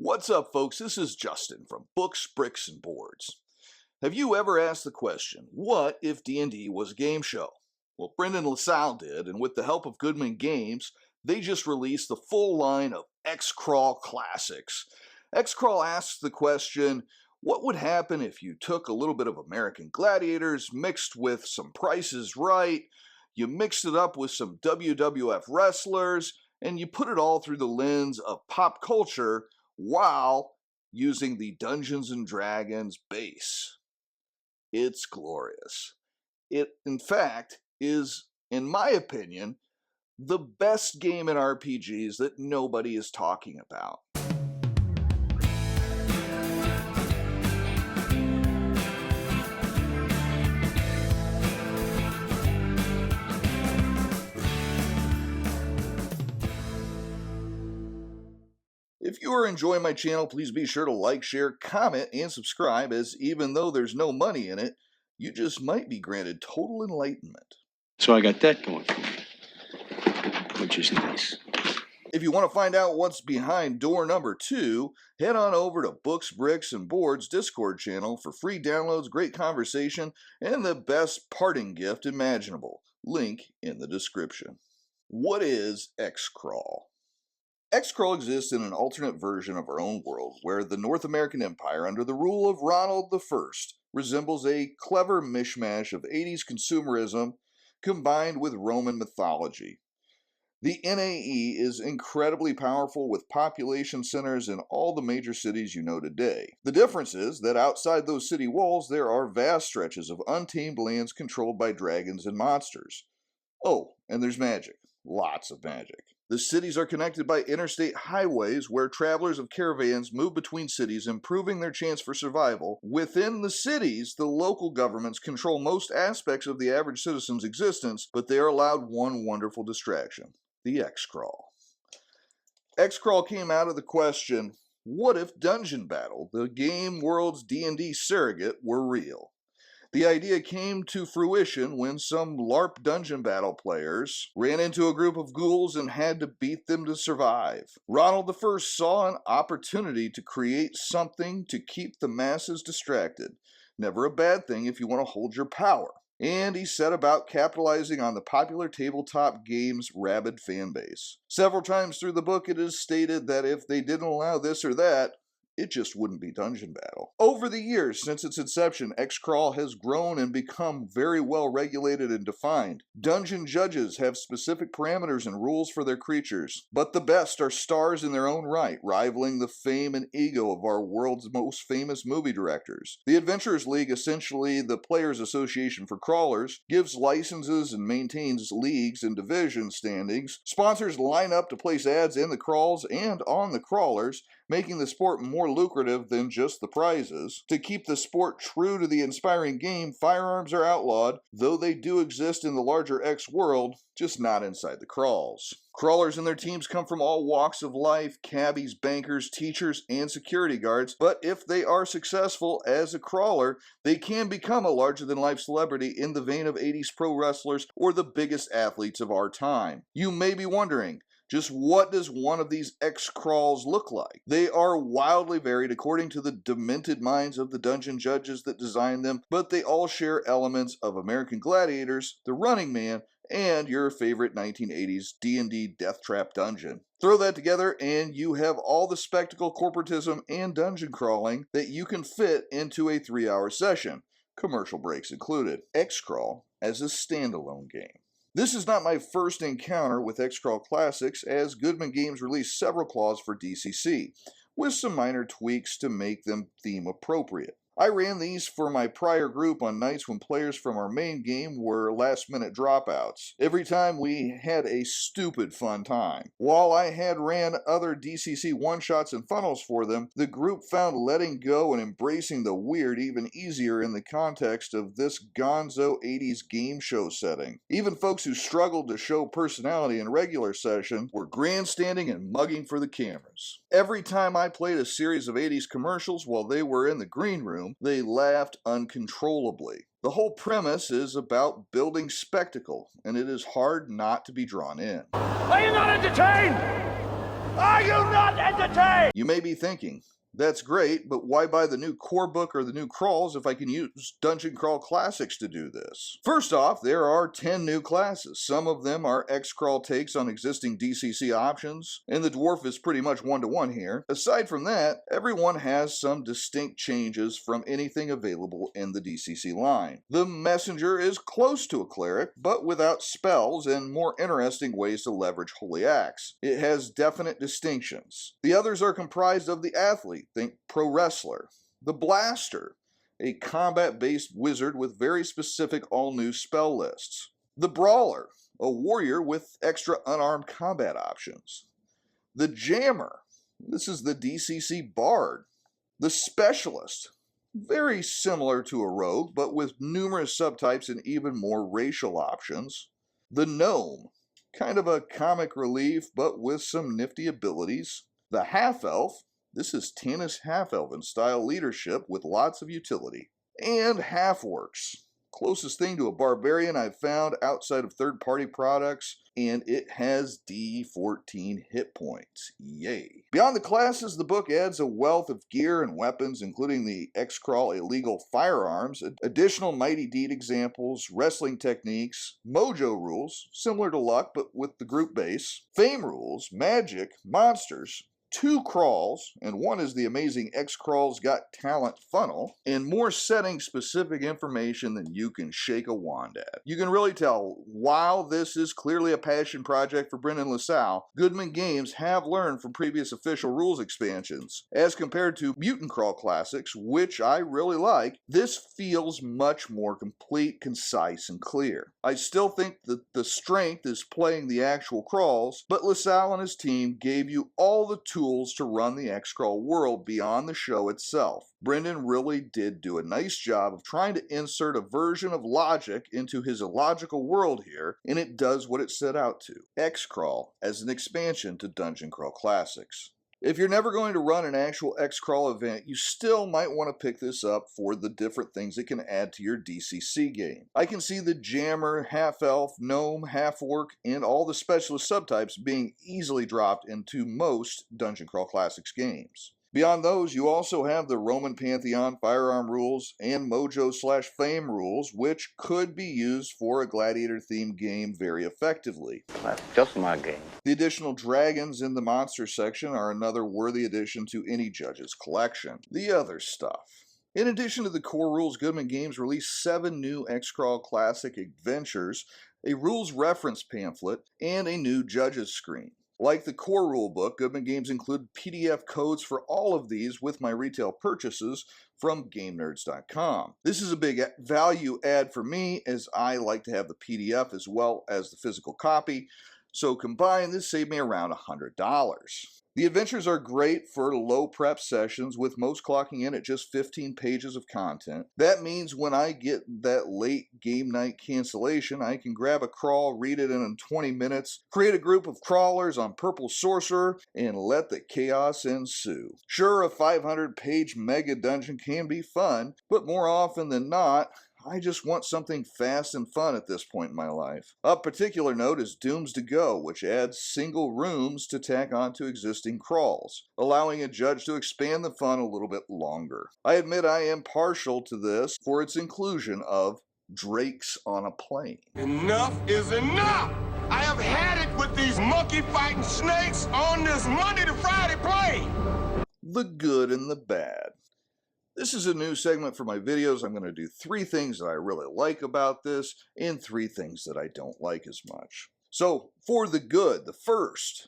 What's up, folks? This is Justin from Books, Bricks, and Boards. Have you ever asked the question, what if D&D was a game show? Well, Brendan LaSalle did, and with the help of Goodman Games, they just released the full line of X-Crawl classics. X-Crawl asks the question, what would happen if you took a little bit of American Gladiators mixed with some Price is Right, you mixed it up with some WWF wrestlers, and you put it all through the lens of pop culture while using the Dungeons & Dragons base? It's glorious. It, in fact, is, in my opinion, the best game in RPGs that nobody is talking about. If you are enjoying my channel, please be sure to like, share, comment, and subscribe, as even though there's no money in it, you just might be granted total enlightenment. So I got that going for me, which is nice. If you want to find out what's behind door number 2, head on over to Books, Bricks, and Boards Discord channel for free downloads, great conversation, and the best parting gift imaginable. Link in the description. What is X-Crawl? X-Crawl exists in an alternate version of our own world, where the North American Empire, under the rule of Ronald I, resembles a clever mishmash of 80s consumerism combined with Roman mythology. The NAE is incredibly powerful, with population centers in all the major cities you know today. The difference is that outside those city walls there are vast stretches of untamed lands controlled by dragons and monsters. Oh, and there's magic. Lots of magic. The cities are connected by interstate highways where travelers of caravans move between cities, improving their chance for survival. Within the cities, the local governments control most aspects of the average citizen's existence, but they are allowed one wonderful distraction: the X-Crawl. X-Crawl came out of the question, what if Dungeon Battle, the game world's D&D surrogate, were real? The idea came to fruition when some LARP Dungeon Battle players ran into a group of ghouls and had to beat them to survive. Ronald I saw an opportunity to create something to keep the masses distracted. Never a bad thing if you want to hold your power. And he set about capitalizing on the popular tabletop game's rabid fan base. Several times through the book it is stated that if they didn't allow this or that, it just wouldn't be Dungeon Battle. Over the years since its inception, X-Crawl has grown and become very well regulated and defined. Dungeon judges have specific parameters and rules for their creatures, but the best are stars in their own right, rivaling the fame and ego of our world's most famous movie directors. The Adventurers League, essentially the Players Association for Crawlers, gives licenses and maintains leagues and division standings. Sponsors line up to place ads in the crawls and on the crawlers, making the sport more lucrative than just the prizes. To keep the sport true to the inspiring game, firearms are outlawed, though they do exist in the larger X world, just not inside the crawls. Crawlers and their teams come from all walks of life: cabbies, bankers, teachers, and security guards, but if they are successful as a crawler, they can become a larger-than-life celebrity in the vein of 80s pro wrestlers or the biggest athletes of our time. You may be wondering, just what does one of these X-Crawls look like? They are wildly varied according to the demented minds of the dungeon judges that designed them, but they all share elements of American Gladiators, The Running Man, and your favorite 1980s D&D Death Trap dungeon. Throw that together and you have all the spectacle, corporatism, and dungeon crawling that you can fit into a 3-hour session, commercial breaks included. X-Crawl as a standalone game. This is not my first encounter with X-Crawl Classics, as Goodman Games released several claws for DCC, with some minor tweaks to make them theme appropriate. I ran these for my prior group on nights when players from our main game were last-minute dropouts. Every time we had a stupid fun time. While I had ran other DCC one-shots and funnels for them, the group found letting go and embracing the weird even easier in the context of this gonzo 80s game show setting. Even folks who struggled to show personality in regular session were grandstanding and mugging for the cameras. Every time I played a series of 80s commercials while they were in the green room, they laughed uncontrollably. The whole premise is about building spectacle, and it is hard not to be drawn in. Are you not entertained? Are you not entertained? You may be thinking, that's great, but why buy the new core book or the new crawls if I can use Dungeon Crawl Classics to do this? First off, there are 10 new classes. Some of them are X-Crawl takes on existing DCC options, and the Dwarf is pretty much one-to-one here. Aside from that, everyone has some distinct changes from anything available in the DCC line. The Messenger is close to a Cleric, but without spells and more interesting ways to leverage Holy Axe. It has definite distinctions. The others are comprised of the Athlete, think Pro Wrestler. The Blaster, a combat-based wizard with very specific all-new spell lists. The Brawler, a warrior with extra unarmed combat options. The Jammer, this is the DCC Bard. The Specialist, very similar to a rogue, but with numerous subtypes and even more racial options. The Gnome, kind of a comic relief, but with some nifty abilities. The Half-Elf, this is Tannis Half-Elven style leadership with lots of utility. And Half-Orcs, closest thing to a barbarian I've found outside of third-party products, and it has D14 hit points. Yay. Beyond the classes, the book adds a wealth of gear and weapons, including the X-Crawl illegal firearms, additional Mighty Deed examples, wrestling techniques, mojo rules, similar to luck but with the group base, fame rules, magic, monsters, 2 crawls, and one is the amazing X-Crawl's Got Talent funnel, and more setting-specific information than you can shake a wand at. You can really tell, while this is clearly a passion project for Brendan LaSalle, Goodman Games have learned from previous official rules expansions. As compared to Mutant Crawl Classics, which I really like, this feels much more complete, concise, and clear. I still think that the strength is playing the actual crawls, but LaSalle and his team gave you all the tools to run the X-Crawl world beyond the show itself. Brendan really did do a nice job of trying to insert a version of logic into his illogical world here, and it does what it set out to. X-Crawl as an expansion to Dungeon Crawl Classics. If you're never going to run an actual X-Crawl event, you still might want to pick this up for the different things it can add to your DCC game. I can see the Jammer, Half-Elf, Gnome, Half-Orc, and all the specialist subtypes being easily dropped into most Dungeon Crawl Classics games. Beyond those, you also have the Roman Pantheon firearm rules and Mojo/Fame rules, which could be used for a gladiator-themed game very effectively. That's just my game. The additional dragons in the monster section are another worthy addition to any judge's collection. The other stuff. In addition to the core rules, Goodman Games released 7 new X-Crawl Classic adventures, a rules reference pamphlet, and a new judge's screen. Like the core rulebook, Goodman Games included PDF codes for all of these with my retail purchases from GameNerds.com. This is a big value add for me, as I like to have the PDF as well as the physical copy, so combined this saved me around $100. The adventures are great for low prep sessions, with most clocking in at just 15 pages of content. That means when I get that late game night cancellation, I can grab a crawl, read it in 20 minutes, create a group of crawlers on Purple Sorcerer, and let the chaos ensue. Sure, a 500-page mega dungeon can be fun, but more often than not, I just want something fast and fun at this point in my life. A particular note is Dooms to Go, which adds single rooms to tack onto existing crawls, allowing a judge to expand the fun a little bit longer. I admit I am partial to this for its inclusion of Drakes on a Plane. Enough is enough! I have had it with these monkey-fighting snakes on this Monday to Friday plane! The good and the bad. This is a new segment for my videos. I'm going to do 3 things that I really like about this and 3 things that I don't like as much. So, for the good, the first,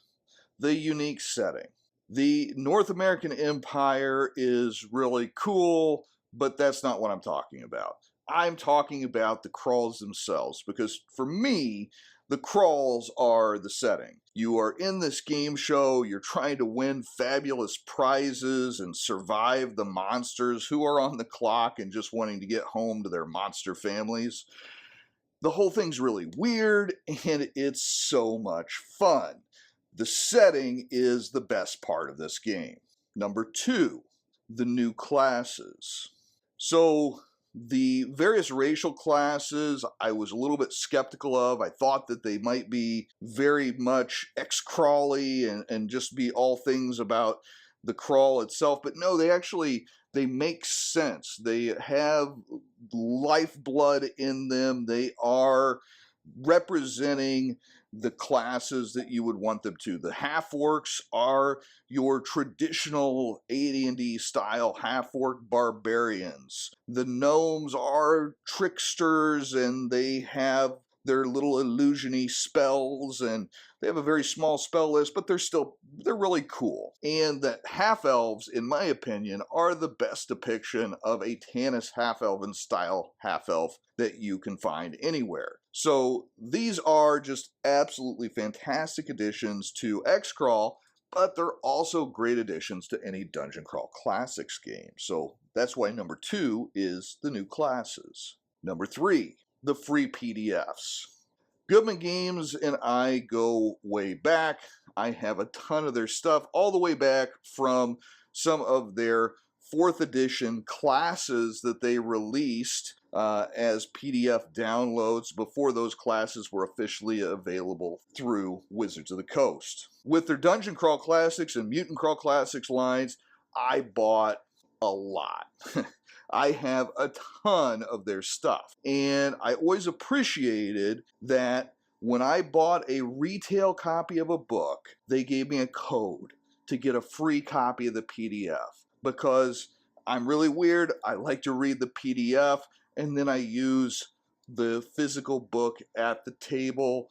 the unique setting. The North American Empire is really cool, but that's not what I'm talking about. I'm talking about the crawls themselves, because for me, the crawls are the setting. You are in this game show, you're trying to win fabulous prizes and survive the monsters who are on the clock and just wanting to get home to their monster families. The whole thing's really weird, and it's so much fun. The setting is the best part of this game. Number 2, the new classes. So, The various racial classes I was a little bit skeptical of. I thought that they might be very much X-crawly and just be all things about the crawl itself, but no, they make sense. They have lifeblood in them. They are representing the classes that you would want them to. The half-orcs are your traditional AD&D style half-orc barbarians. The gnomes are tricksters, and they have their little illusion-y spells, and they have a very small spell list, but they're really cool. And the half-elves, in my opinion, are the best depiction of a Tanis half-elven style half-elf that you can find anywhere. So these are just absolutely fantastic additions to X-Crawl, but they're also great additions to any Dungeon Crawl Classics game. So that's why number 2 is the new classes. Number 3, the free PDFs. Goodman Games and I go way back. I have a ton of their stuff, all the way back from some of their 4th edition classes that they released as PDF downloads before those classes were officially available through Wizards of the Coast. With their Dungeon Crawl Classics and Mutant Crawl Classics lines, I bought a lot. I have a ton of their stuff, and I always appreciated that when I bought a retail copy of a book, they gave me a code to get a free copy of the PDF, because I'm really weird. I like to read the PDF, and then I use the physical book at the table,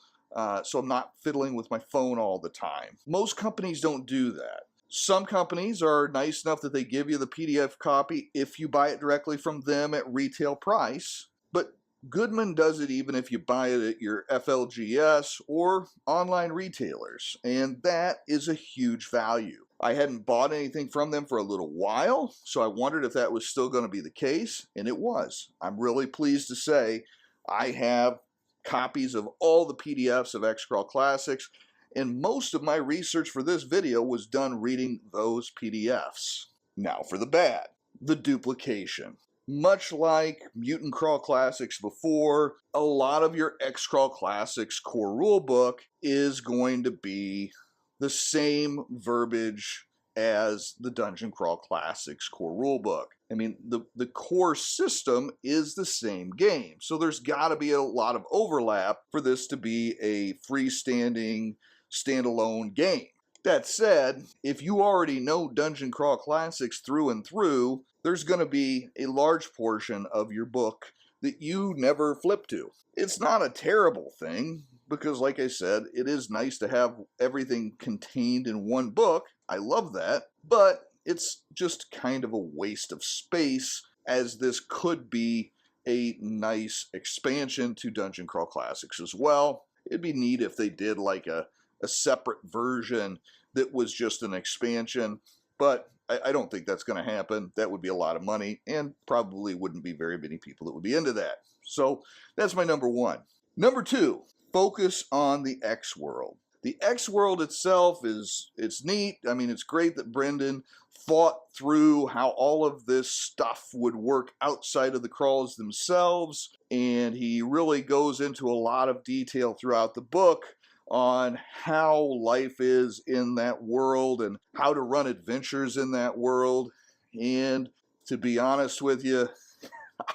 so I'm not fiddling with my phone all the time. Most companies don't do that. Some companies are nice enough that they give you the PDF copy if you buy it directly from them at retail price, but Goodman does it even if you buy it at your FLGS or online retailers, and that is a huge value. I hadn't bought anything from them for a little while, so I wondered if that was still going to be the case, and it was. I'm really pleased to say I have copies of all the PDFs of X-Crawl Classics, and most of my research for this video was done reading those PDFs. Now for the bad, the duplication. Much like Mutant Crawl Classics before, a lot of your X-Crawl Classics core rulebook is going to be the same verbiage as the Dungeon Crawl Classics core rulebook. I mean, the core system is the same game, so there's got to be a lot of overlap for this to be a freestanding, standalone game. That said, if you already know Dungeon Crawl Classics through and through, there's going to be a large portion of your book that you never flip to. It's not a terrible thing, because like I said, it is nice to have everything contained in one book. I love that, but it's just kind of a waste of space, as this could be a nice expansion to Dungeon Crawl Classics as well. It'd be neat if they did like a separate version that was just an expansion, but I don't think that's going to happen. That would be a lot of money, and probably wouldn't be very many people that would be into that. So that's my number 1. Number 2, focus on the X world. The X world itself it's neat. I mean, it's great that Brendan thought through how all of this stuff would work outside of the crawls themselves, and he really goes into a lot of detail throughout the book on how life is in that world and how to run adventures in that world. And to be honest with you,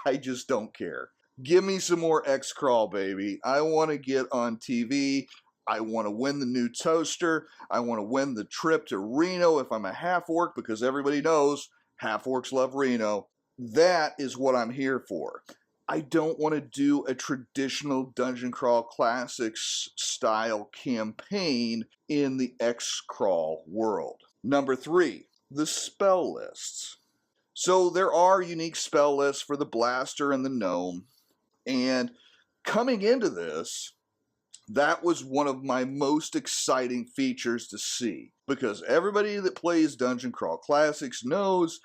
I just don't care. Give me some more X-Crawl, baby. I want to get on TV. I want to win the new toaster. I want to win the trip to Reno if I'm a half-orc, because everybody knows half-orcs love Reno. That is what I'm here for. I don't want to do a traditional Dungeon Crawl Classics style campaign in the X-Crawl world. Number 3, the spell lists. So there are unique spell lists for the Blaster and the Gnome, and coming into this, that was one of my most exciting features to see, because everybody that plays Dungeon Crawl Classics knows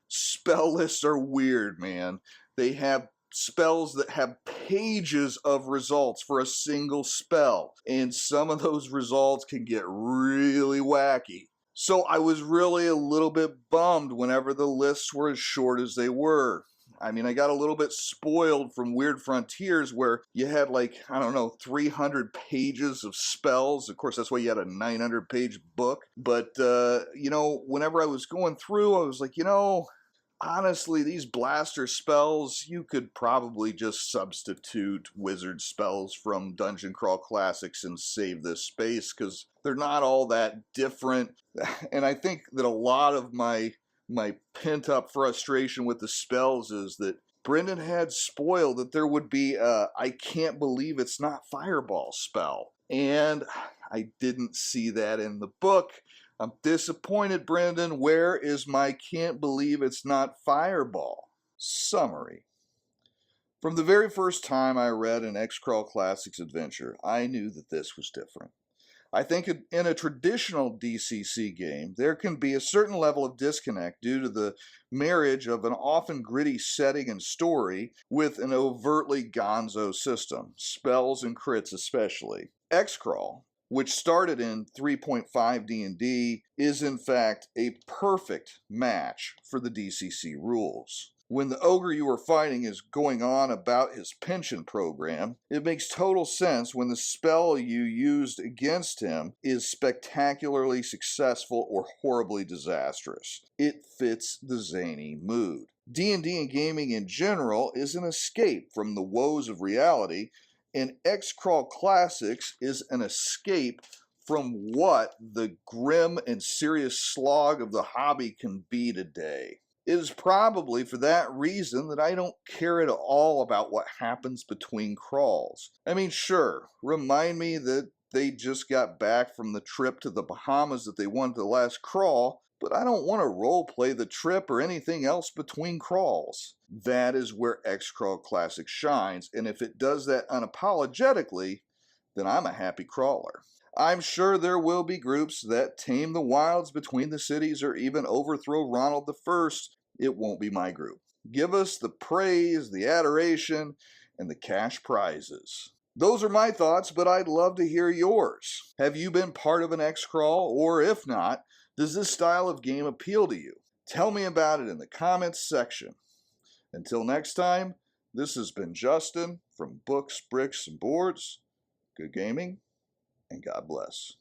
spell lists are weird, man. They have spells that have pages of results for a single spell, and some of those results can get really wacky. So I was really a little bit bummed whenever the lists were as short as they were. I mean, I got a little bit spoiled from Weird Frontiers where you had like, I don't know, 300 pages of spells. Of course, that's why you had a 900-page book. But, whenever I was going through, I was like, honestly, these blaster spells, you could probably just substitute wizard spells from Dungeon Crawl Classics and save this space because they're not all that different. And I think that a lot of my pent-up frustration with the spells is that Brendan had spoiled that there would be a I can't believe it's not Fireball spell. And I didn't see that in the book. I'm disappointed, Brendan. Where is my can't believe it's not Fireball? Summary. From the very first time I read an X-Crawl Classics adventure, I knew that this was different. I think in a traditional DCC game, there can be a certain level of disconnect due to the marriage of an often gritty setting and story with an overtly gonzo system, spells and crits especially. X-Crawl, which started in 3.5 D&D, is in fact a perfect match for the DCC rules. When the ogre you are fighting is going on about his pension program, it makes total sense when the spell you used against him is spectacularly successful or horribly disastrous. It fits the zany mood. D&D and gaming in general is an escape from the woes of reality, and X-Crawl Classics is an escape from what the grim and serious slog of the hobby can be today. It is probably for that reason that I don't care at all about what happens between crawls. I mean, sure, remind me that they just got back from the trip to the Bahamas that they wanted the last crawl, but I don't want to roleplay the trip or anything else between crawls. That is where X-Crawl Classic shines, and if it does that unapologetically, then I'm a happy crawler. I'm sure there will be groups that tame the wilds between the cities or even overthrow Ronald I. It won't be my group. Give us the praise, the adoration, and the cash prizes. Those are my thoughts, but I'd love to hear yours. Have you been part of an X-Crawl, or if not, does this style of game appeal to you? Tell me about it in the comments section. Until next time, this has been Justin from Books, Bricks, and Boards. Good gaming, and God bless.